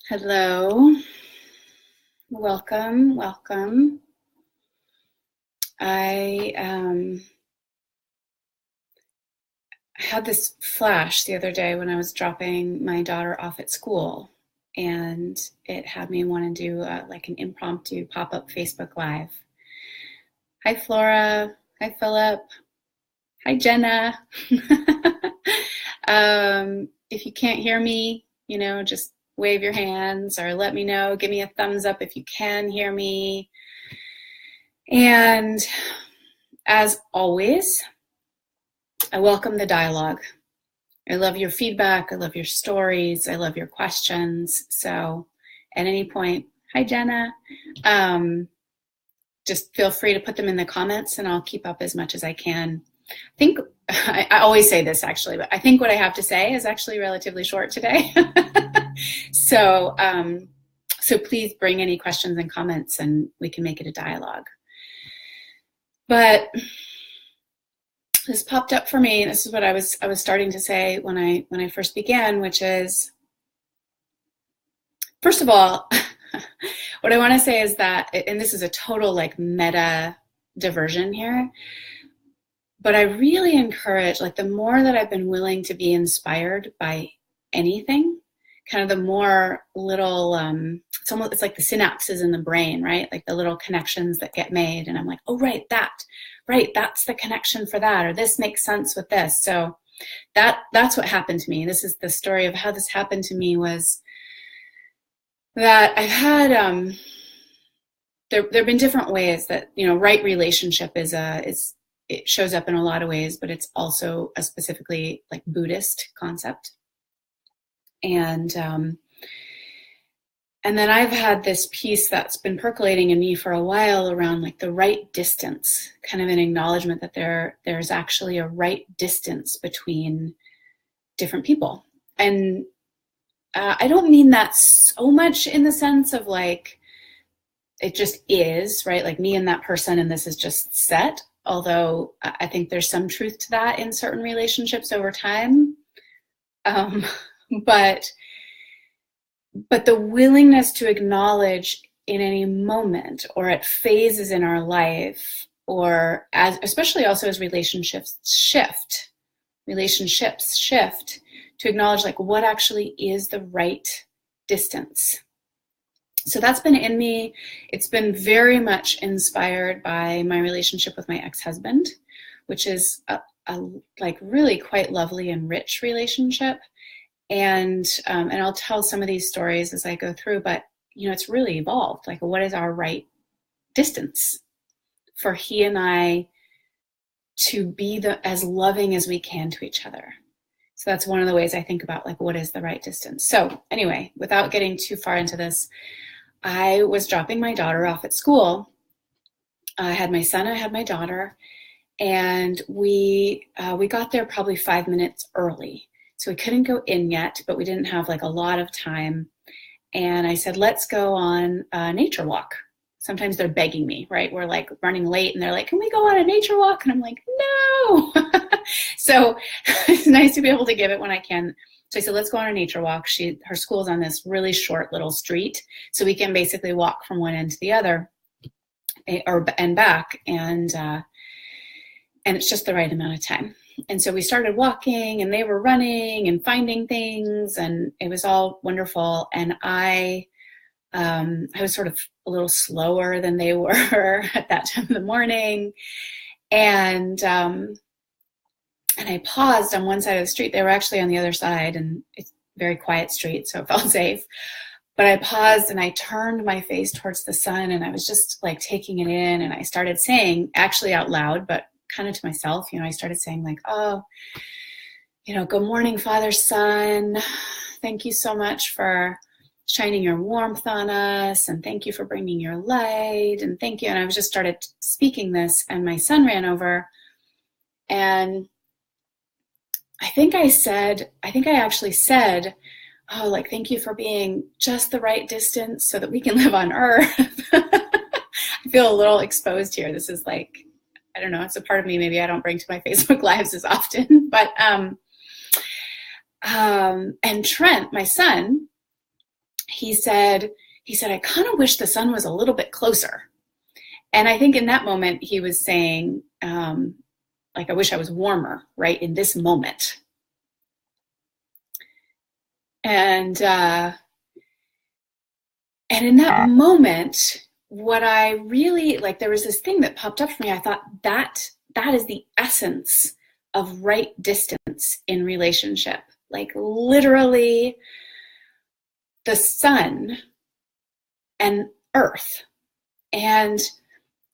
Hello, welcome. I had this flash the other day when I was dropping my daughter off at school, and it had me want to do like an impromptu pop-up Facebook Live. Hi, Flora. Hi, Philip. Hi, Jenna. If you can't hear me, just wave your hands or let me know. Give me a thumbs up if you can hear me. And as always, I welcome the dialogue. I love your feedback. I love your stories. I love your questions. So at any point, hi, Jenna. Just feel free to put them in the comments and I'll keep up as much as I can. I think I always say this actually, but I think what I have to say is actually relatively short today. So please bring any questions and comments and we can make it a dialogue. But this popped up for me. This is what I was starting to say when I first began, which is, first of all, what I want to say is that, and this is a total like meta diversion here, but I really encourage, like, the more that I've been willing to be inspired by anything, kind of the more little, it's like the synapses in the brain, right? Like the little connections that get made. And I'm like, oh, right, that's the connection for that, or this makes sense with this. So that's what happened to me. This is the story of how this happened to me, was that I've had, there have been different ways that, right relationship it shows up in a lot of ways, but it's also a specifically like Buddhist concept. And then I've had this piece that's been percolating in me for a while around like the right distance, kind of an acknowledgement that there's actually a right distance between different people. And I don't mean that so much in the sense of like, it just is, right? Like me and that person, and this is just set. Although I think there's some truth to that in certain relationships over time. But the willingness to acknowledge in any moment or at phases in our life, or especially also as relationships shift, to acknowledge like what actually is the right distance. So that's been in me. It's been very much inspired by my relationship with my ex-husband, which is a like really quite lovely and rich relationship. And I'll tell some of these stories as I go through, but it's really evolved. Like, what is our right distance for he and I to be as loving as we can to each other? So that's one of the ways I think about like, what is the right distance? So anyway, without getting too far into this, I was dropping my daughter off at school. I had my son, I had my daughter, and we got there probably 5 minutes early. So we couldn't go in yet, but we didn't have like a lot of time. And I said, let's go on a nature walk. Sometimes they're begging me, right? We're like running late and they're like, can we go on a nature walk? And I'm like, no. So it's nice to be able to give it when I can. So I said, let's go on a nature walk. Her school's on this really short little street, so we can basically walk from one end to the other, and back, and it's just the right amount of time. And so we started walking, and they were running and finding things, and it was all wonderful. And I was sort of a little slower than they were at that time of the morning, and I paused on one side of the street. They were actually on the other side, and it's a very quiet street, so it felt safe. But I paused and I turned my face towards the sun, and I was just like taking it in. And I started saying, actually out loud, but kind of to myself, I started saying like, oh, good morning, Father, Son. Thank you so much for shining your warmth on us. And thank you for bringing your light. And thank you. And I was just started speaking this, and my son ran over, and I think I actually said, oh, like, thank you for being just the right distance so that we can live on Earth. I feel a little exposed here. This is like, I don't know, it's a part of me maybe I don't bring to my Facebook Lives as often. But, and Trent, my son, he said, I kind of wish the sun was a little bit closer. And I think in that moment he was saying, like, I wish I was warmer, right, in this moment. And in that moment, what I really, like, there was this thing that popped up for me. I thought that is the essence of right distance in relationship. Like, literally, the sun and earth. And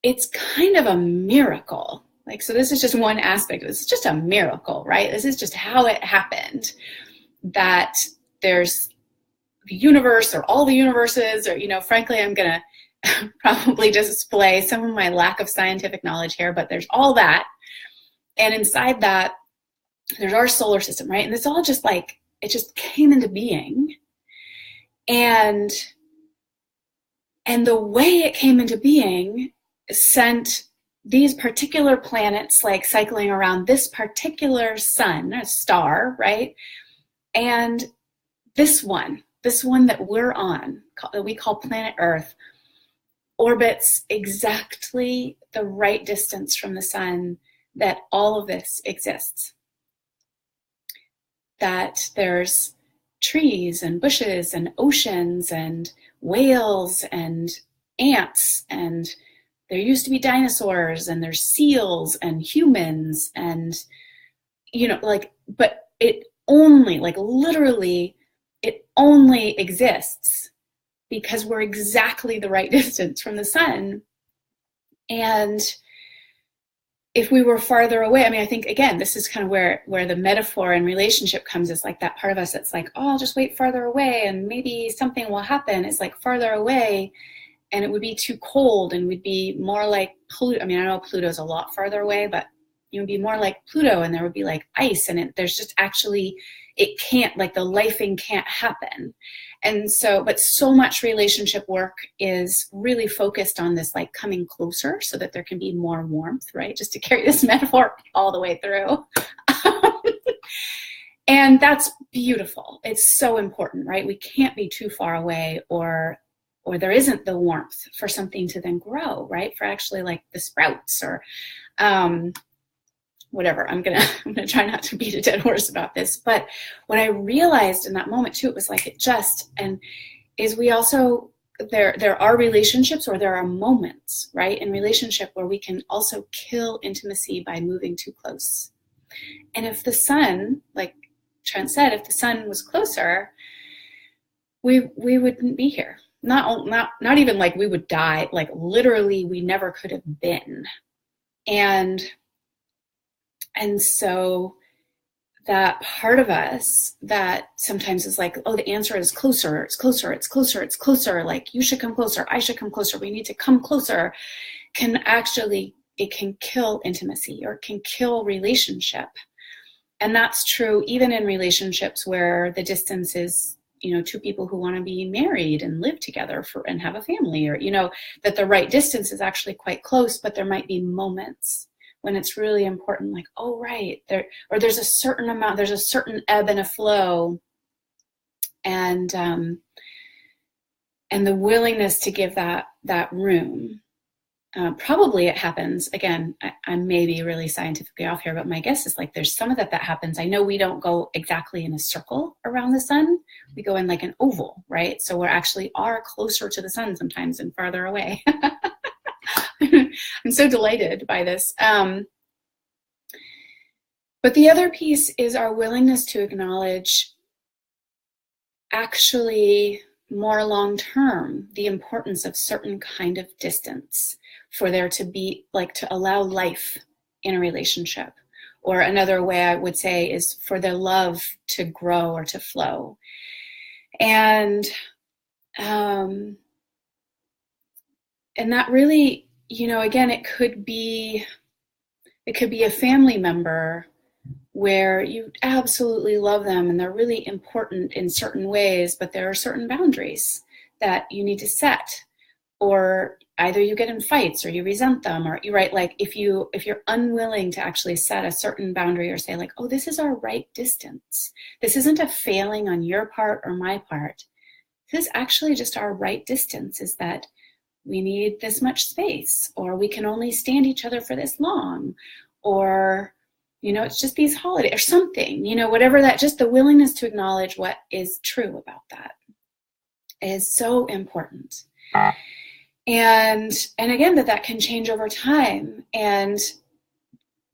it's kind of a miracle. Like, so this is just one aspect. This is just a miracle, right? This is just how it happened, that there's the universe, or all the universes, or, you know, frankly, I'm going to probably display some of my lack of scientific knowledge here, but there's all that. And inside that, there's our solar system, right? And it's all just like, it just came into being. And the way it came into being sent these particular planets, like, cycling around this particular sun, a star, right? And this one that we're on, that we call planet Earth, orbits exactly the right distance from the sun that all of this exists. That there's trees and bushes and oceans and whales and ants, and there used to be dinosaurs, and there's seals and humans, and, you know, like, but it only, like, literally, it only exists because we're exactly the right distance from the sun. And if we were farther away, I mean, I think, again, this is kind of where the metaphor and relationship comes. Is like that part of us that's like, oh, I'll just wait farther away and maybe something will happen. It's like farther away, and it would be too cold, and we'd be more like Pluto. I mean, I know Pluto's a lot farther away, but it would be more like Pluto, and there would be like ice, and there's just actually, it can't, like, the lifing can't happen. And so, but so much relationship work is really focused on this, like, coming closer so that there can be more warmth, right? Just to carry this metaphor all the way through. And that's beautiful. It's so important, right? We can't be too far away, or there isn't the warmth for something to then grow, right? For actually, like, the sprouts, or whatever. I'm gonna try not to beat a dead horse about this. But what I realized in that moment too, it was like, is we also, there are relationships, or there are moments, right, in relationship where we can also kill intimacy by moving too close. And if the sun, like Trent said, if the sun was closer, we wouldn't be here. Not even like we would die, like, literally we never could have been. And so that part of us that sometimes is like, oh, the answer is closer, it's closer, it's closer, it's closer, like, you should come closer, I should come closer, we need to come closer, can actually, it can kill intimacy, or it can kill relationship. And that's true even in relationships where the distance is, you know, two people who want to be married and live together and have a family, or, you know, that the right distance is actually quite close, but there might be moments when it's really important, like, oh, right, there's a certain amount, there's a certain ebb and a flow, and the willingness to give that room. Probably it happens, again, I may be really scientifically off here, but my guess is, like, there's some of that happens. I know we don't go exactly in a circle around the sun. We go in like an oval, right? So we actually are closer to the sun sometimes and farther away. I'm so delighted by this. But the other piece is our willingness to acknowledge, actually, more long-term, the importance of certain kind of distance for there to be, like, to allow life in a relationship. Or another way I would say is for the love to grow or to flow. And that really, you know, again, it could be a family member where you absolutely love them and they're really important in certain ways, but there are certain boundaries that you need to set, or either you get in fights or you resent them, or you're right, like if you're unwilling to actually set a certain boundary or say, like, oh, this is our right distance, this isn't a failing on your part or my part, this is actually just our right distance, is that we need this much space, or we can only stand each other for this long, or, it's just these holidays or something, whatever that, just the willingness to acknowledge what is true about that is so important. And again, that can change over time. And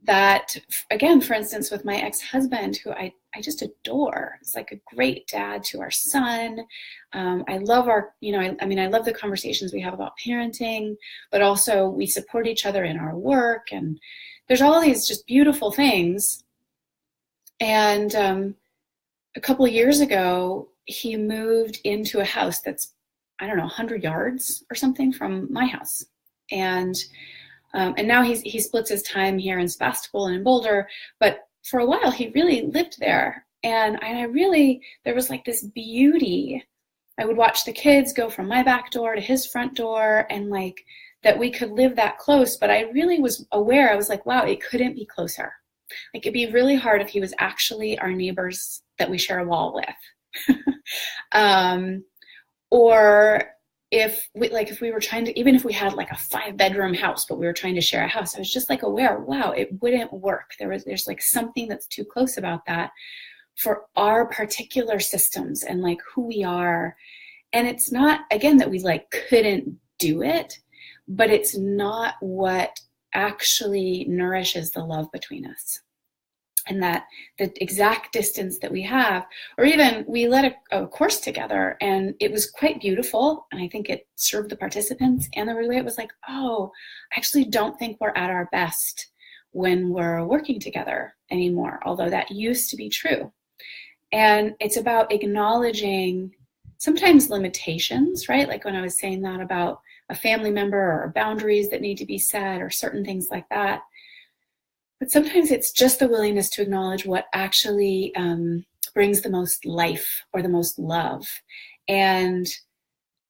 that, again, for instance, with my ex-husband, who I just adore. It's like a great dad to our son. I love our, I love the conversations we have about parenting, but also we support each other in our work. And there's all these just beautiful things. And a couple of years ago, he moved into a house that's, 100 yards or something from my house. And now he splits his time here in Sebastopol and in Boulder, but for a while he really lived there. And there was like this beauty. I would watch the kids go from my back door to his front door, and like that we could live that close. But I really was aware, I was like, wow, it couldn't be closer. Like, it'd be really hard if he was actually our neighbors that we share a wall with. Or if we were trying to, even if we had like a 5-bedroom house, but we were trying to share a house, I was just like aware, wow, it wouldn't work. There's like something that's too close about that for our particular systems and like who we are. And it's not, again, that we like couldn't do it, but it's not what actually nourishes the love between us. And that the exact distance that we have, or even we led a course together, and it was quite beautiful. And I think it served the participants. And the way it was like, oh, I actually don't think we're at our best when we're working together anymore, although that used to be true. And it's about acknowledging sometimes limitations, right? Like when I was saying that about a family member or boundaries that need to be set or certain things like that. But sometimes it's just the willingness to acknowledge what actually brings the most life or the most love. And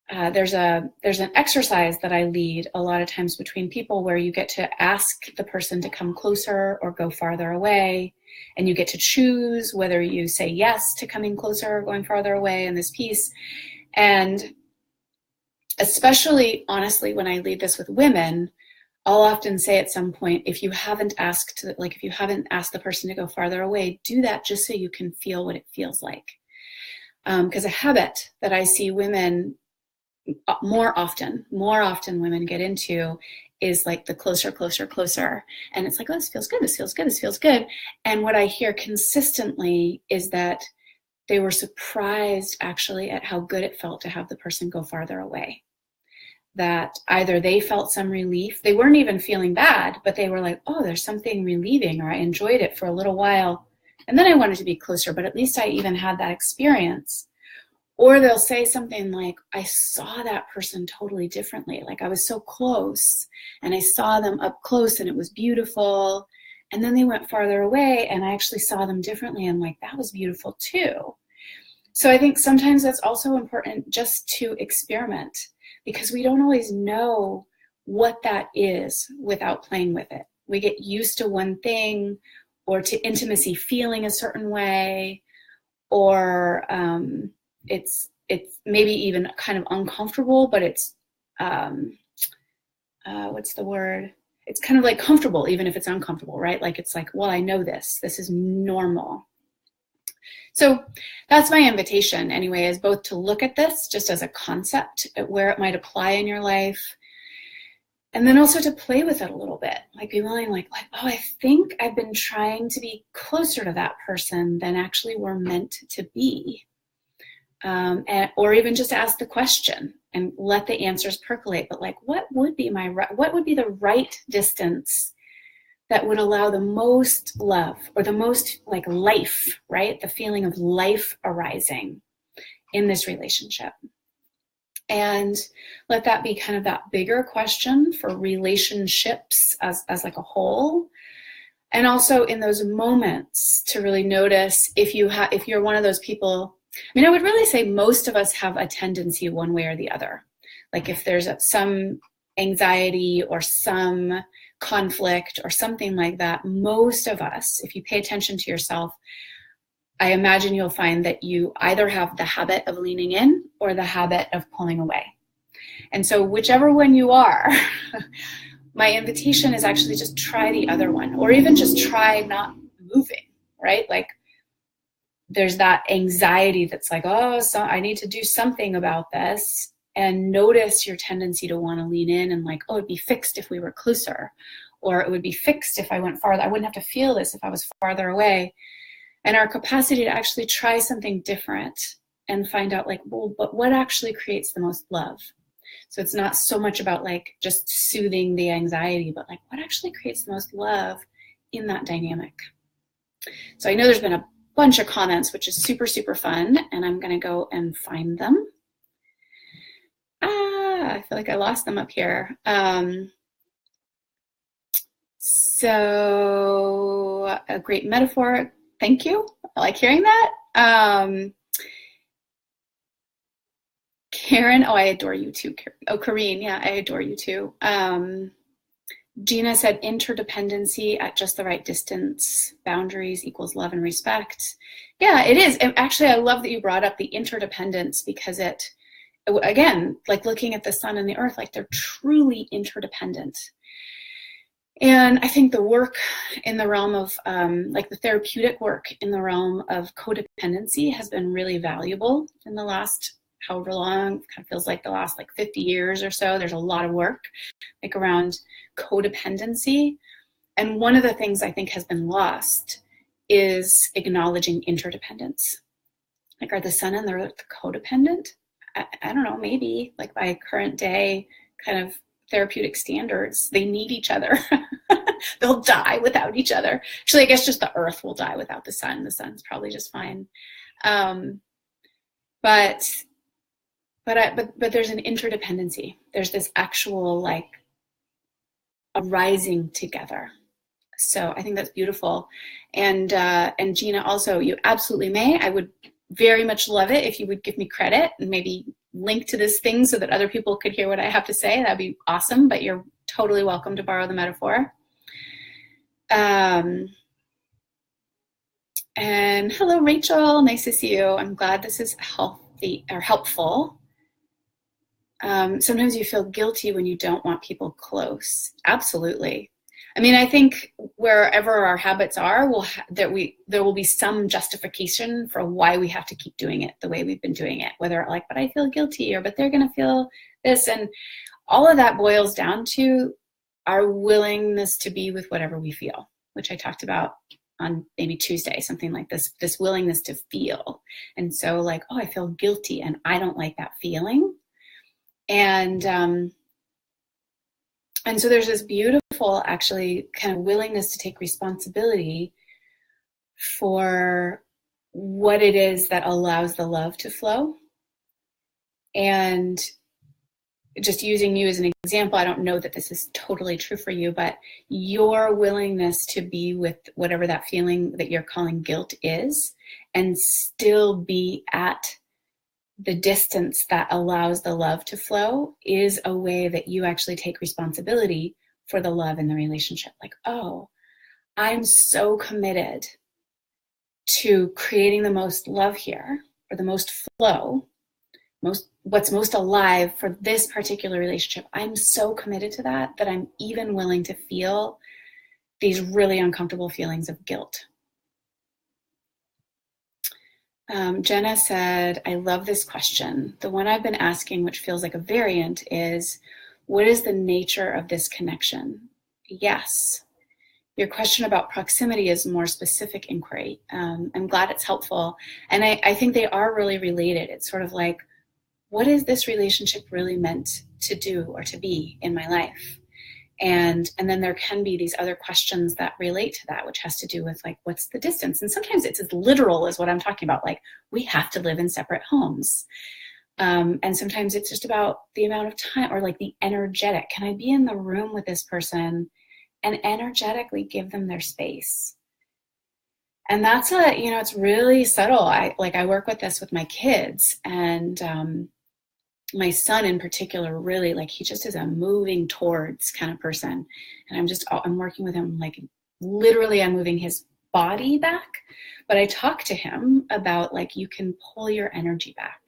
there's an exercise that I lead a lot of times between people where you get to ask the person to come closer or go farther away. And you get to choose whether you say yes to coming closer or going farther away in this piece. And especially, honestly, when I lead this with women, I'll often say at some point, if you haven't asked the person to go farther away, do that just so you can feel what it feels like. Because a habit that I see women more often women get into is like the closer. And it's like, oh, this feels good. And what I hear consistently is that they were surprised actually at how good it felt to have the person go farther away. That either they felt some relief, they weren't even feeling bad, but they were like, oh, there's something relieving, or I enjoyed it for a little while, and then I wanted to be closer, but at least I even had that experience. Or they'll say something like, I saw that person totally differently, like I was so close, and I saw them up close, and it was beautiful, and then they went farther away, and I actually saw them differently, and like, that was beautiful too. So I think sometimes that's also important, just to experiment, because we don't always know what that is without playing with it. We get used to one thing, or to intimacy feeling a certain way, or it's maybe even kind of uncomfortable, but it's, what's the word? It's kind of like comfortable, even if it's uncomfortable, right? Like, it's like, well, I know this is normal. So that's my invitation anyway, is both to look at this just as a concept, at where it might apply in your life, and then also to play with it a little bit, like be willing, like, oh, I think I've been trying to be closer to that person than actually we're meant to be. Or even just ask the question and let the answers percolate, but like, what would be the right distance that would allow the most love, or the most like life, right? The feeling of life arising in this relationship. And let that be kind of that bigger question for relationships as like a whole. And also in those moments to really notice if you're one of those people. I mean, I would really say most of us have a tendency one way or the other. Like if there's some anxiety or some conflict or something like that, most of us, if you pay attention to yourself, I imagine you'll find that you either have the habit of leaning in or the habit of pulling away. And so whichever one you are, my invitation is actually just try the other one, or even just try not moving, right? Like there's that anxiety that's like, oh, so I need to do something about this. And notice your tendency to want to lean in and like, oh, it'd be fixed if we were closer, or it would be fixed if I went farther. I wouldn't have to feel this if I was farther away. And our capacity to actually try something different and find out like, well, but what actually creates the most love? So it's not so much about like just soothing the anxiety, but like what actually creates the most love in that dynamic. So I know there's been a bunch of comments, which is super, super fun. And I'm going to go and find them. I feel like I lost them up here. So a great metaphor. Thank you. I like hearing that. Karen, oh, I adore you too. Oh, Kareen, yeah, I adore you too. Gina said interdependency at just the right distance. Boundaries equals love and respect. Yeah, it is. Actually, I love that you brought up the interdependence because it, again, like looking at the sun and the earth, like they're truly interdependent. And I think the work in the realm of, like the therapeutic work in the realm of codependency has been really valuable in the last however long, kind of feels like the last like 50 years or so. There's a lot of work like around codependency. And one of the things I think has been lost is acknowledging interdependence. Like, are the sun and the earth codependent? I don't know, maybe like by current day kind of therapeutic standards, they need each other. They'll die without each other. Actually, I guess just the earth will die without the sun. The sun's probably just fine. But there's an interdependency. There's this actual like arising together. So I think that's beautiful. And Gina, also, you absolutely may. I would very much love it if you would give me credit and maybe link to this thing so that other people could hear what I have to say. That'd be awesome, but you're totally welcome to borrow the metaphor. And hello, Rachel. Nice to see you. I'm glad this is healthy or helpful. Sometimes you feel guilty when you don't want people close. Absolutely. I mean, I think wherever our habits are, there will be some justification for why we have to keep doing it the way we've been doing it, whether like, but I feel guilty, or but they're going to feel this. And all of that boils down to our willingness to be with whatever we feel, which I talked about on maybe Tuesday, something like this willingness to feel. And so like, oh, I feel guilty and I don't like that feeling. And so there's this beautiful, actually, kind of willingness to take responsibility for what it is that allows the love to flow. And just using you as an example, I don't know that this is totally true for you, but your willingness to be with whatever that feeling that you're calling guilt is, and still be at the distance that allows the love to flow, is a way that you actually take responsibility for the love in the relationship. Like, oh, I'm so committed to creating the most love here, or the most flow, what's most alive for this particular relationship. I'm so committed to that I'm even willing to feel these really uncomfortable feelings of guilt. Jenna said, I love this question. The one I've been asking, which feels like a variant, is, what is the nature of this connection? Yes. Your question about proximity is more specific inquiry. I'm glad it's helpful. And I think they are really related. It's sort of like, what is this relationship really meant to do or to be in my life? And then there can be these other questions that relate to that, which has to do with like, what's the distance? And sometimes it's as literal as what I'm talking about. Like, we have to live in separate homes. And sometimes it's just about the amount of time, or like the energetic. Can I be in the room with this person and energetically give them their space? And that's it's really subtle. I work with this with my kids, and my son in particular, really, like, he just is a moving towards kind of person. And I'm working with him, like, literally I'm moving his body back, but I talk to him about like, you can pull your energy back.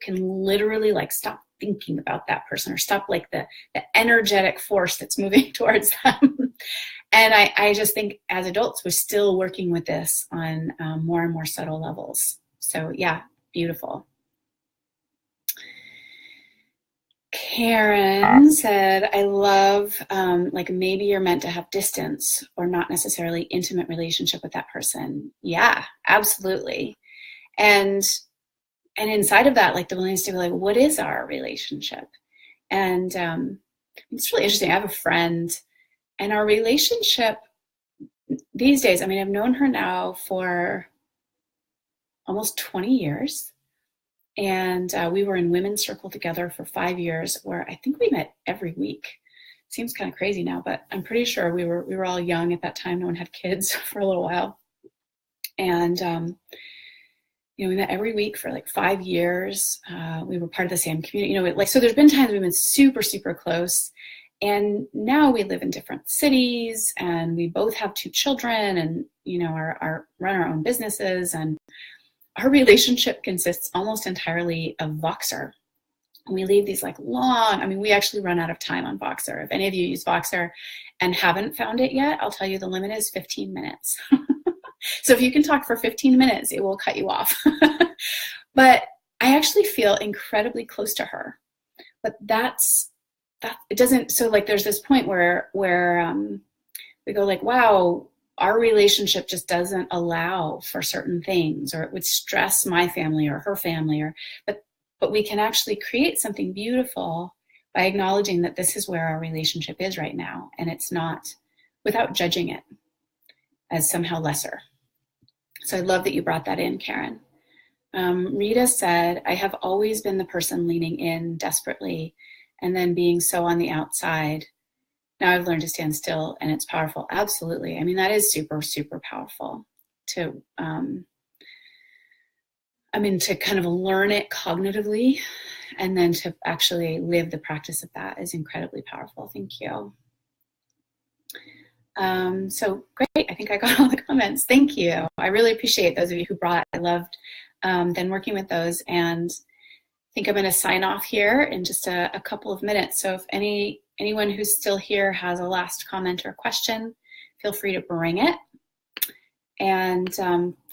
You can literally like stop thinking about that person, or stop like the energetic force that's moving towards them. And I just think as adults, we're still working with this on more and more subtle levels. So yeah, beautiful. Karen said, I love, like, maybe you're meant to have distance or not necessarily intimate relationship with that person. Yeah, absolutely. And inside of that, like the willingness to be like, what is our relationship? And it's really interesting. I have a friend, and our relationship these days, I mean, I've known her now for almost 20 years. And we were in Women's Circle together for 5 years, where I think we met every week. Seems kind of crazy now, but I'm pretty sure we were all young at that time. No one had kids for a little while. And, we met every week for like 5 years. We were part of the same community, so there's been times we've been super, super close. And now we live in different cities, and we both have 2 children, and, run our own businesses. And our relationship consists almost entirely of Voxer. And we leave these like long, we actually run out of time on Voxer. If any of you use Voxer and haven't found it yet, I'll tell you the limit is 15 minutes. So if you can talk for 15 minutes, it will cut you off. But I actually feel incredibly close to her. But it doesn't, so like there's this point where we go like, wow, our relationship just doesn't allow for certain things, or it would stress my family or her family, but we can actually create something beautiful by acknowledging that this is where our relationship is right now, and it's not, without judging it as somehow lesser. So I love that you brought that in, Karen. Rita said, I have always been the person leaning in desperately and then being so on the outside. Now I've learned to stand still, and it's powerful. Absolutely. That is super, super powerful to kind of learn it cognitively, and then to actually live the practice of that is incredibly powerful. Thank you. So great. I think I got all the comments. Thank you. I really appreciate those of you who brought. I loved then working with those, and I think I'm going to sign off here in just a couple of minutes. So if anyone who's still here has a last comment or question, feel free to bring it. And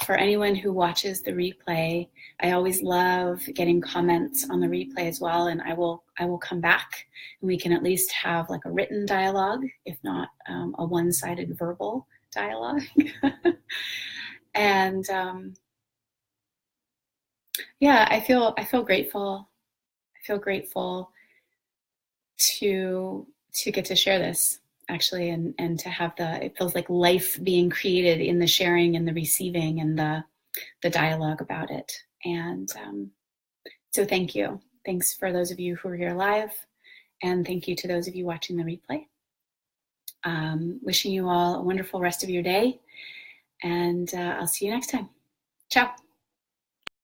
for anyone who watches the replay, I always love getting comments on the replay as well. And I will come back, and we can at least have like a written dialogue, if not a one-sided verbal dialogue. And yeah, I feel grateful. I feel grateful to get to share this, actually, and to have it feels like life being created in the sharing and the receiving and the dialogue about it. And so thank you. Thanks for those of you who are here live, and thank you to those of you watching the replay. Wishing you all a wonderful rest of your day, and I'll see you next time. Ciao.